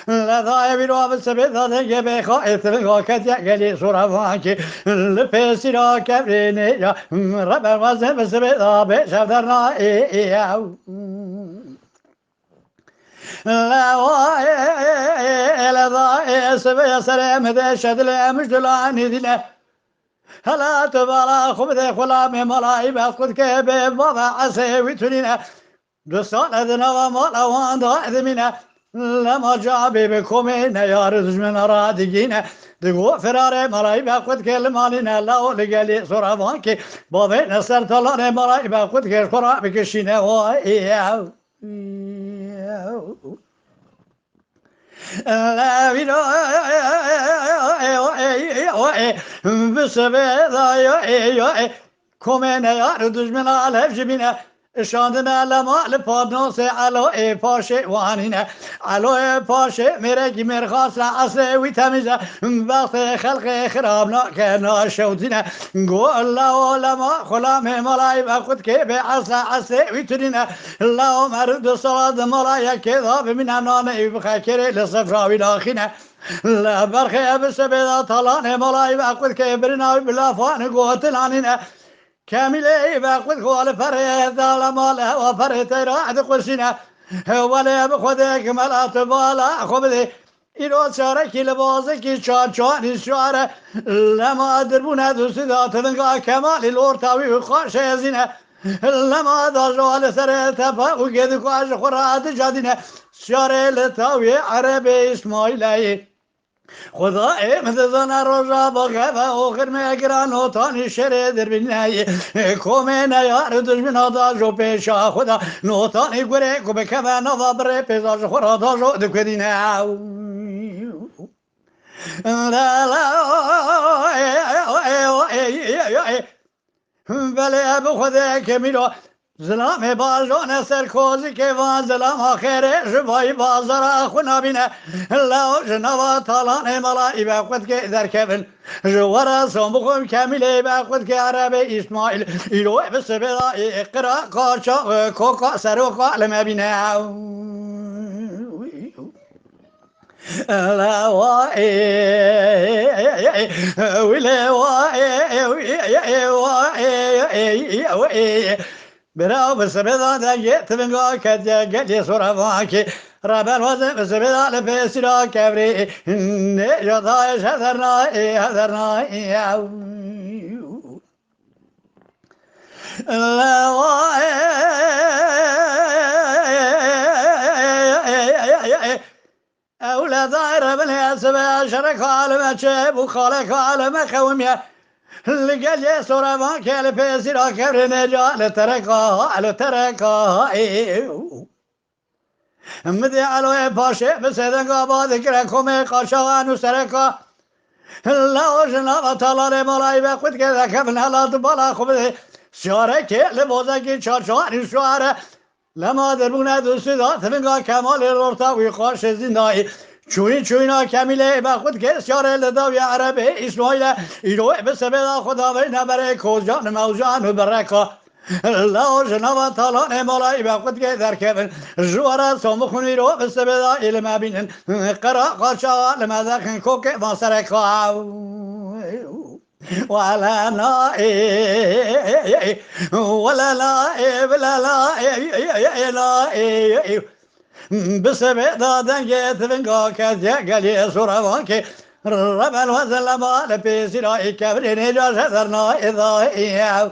لذا بيرو بسبب ذا بخائف الوقت يجلي صرفانك لبسيرا كبريني يا رب الوزن بسبب ذا بشدرنا لا لا سبي سلام ذا شدل مش دلاني دله هلا تبارا خبث خلام ملايب أخذ كيب وضع عسى تنينا دوستان ادنا و مالا واندا ادمينا لما جابي بكومين يا رزج من رادقينا دقو فرار ملاي باخد كل مالنا لا لقالي صرفانكي بابي نصر طلاني ملاي باخد كل خرا بكشينا واياو لا بيرو بسبب كومين يا رزج من على جبينا شاندنا لما لپادنوس علو ای پاشه وانینه علو ای پاشه میره کی مرخاص اصل وی تمیزه وقت خلق خراب نکنه شودینه گو الله لما خلام ملای وقت که به اصل وی ترینه الله مرد صلات ملای که ذاب من نانه بخکر لصفراوی داخینه لا برخه بسبب طلان ملای وقت که برنا بلافان قوتلانینه كاملة باخذ خوال فريد ظلماله وفريد راحت قرسنا ولا بخذك ملات بالا خبذي إلو شارك لبازك شان الشعر لما دربنا دوسدات ذنقا كمال الورتاوي وخاش يزينه لما دجال سرتفا وقد قاش خرات جادنا شارع لتاوي عربي اسماعيلي خدا امتزان روزا باقه و آخر مگران و تانی شره در بینایی کومه نیار دشمن آدا جو پیشا خدا نوتانی گره کو بکمه نوا بره پیزاش خورا دا جو دکدینه لا لا بله بخدا که میرو زلام بازون سرکوزی که وان زلام آخره جوای بازار خونا بینه لا جنوا طالان ملای باقت که در کبن جوارا سومخم کامله باقت که عربی اسماعیل ایرو بسبب اقرا قاچا کوکا سروکا لما بینه لا واي ولا واي براو بسبب ذا جيت من قاك جالي صورة معك رابع الوزن بسبب لبسنا كبري جضاي هذرنا هذرنا لا أولاد عرب الهاسبة شرك عالم شيب وخالك عالم خومية اللي قال يا سورة ما كان في سيرا كبر نجال تركها مدي على باشا بس هذا قابا ذكر كومي قاشان وسركا لا جنا طلال ملاي بقد كذا كفن لا تبلا خبز شارك لبوزك شاشان شوارع لما دربونا دوستا تبنگا کمال رورتا خاش زندایی چوینا کمیله با خود که سیاره لداوی عربی اسماعیل ایرو بسبب خدا و نبره کوزجان موجان و برکا لا جنوا طالان مالای با خود که در کبن جوارا سومخون ایرو بسبب علم بینن قرا قاشا لما دخن کوک واسرکا ولا لا ولا لا ولا لا بسبب دادن جيت فنقا كذا قالي صرفانك رب الوزن لما لبي سراي كبرين جاش هذرنا إذا هاي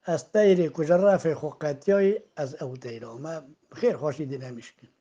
استيري كجرافي خوقاتيوي از او ديرو ما خير خوشي دينا مشكل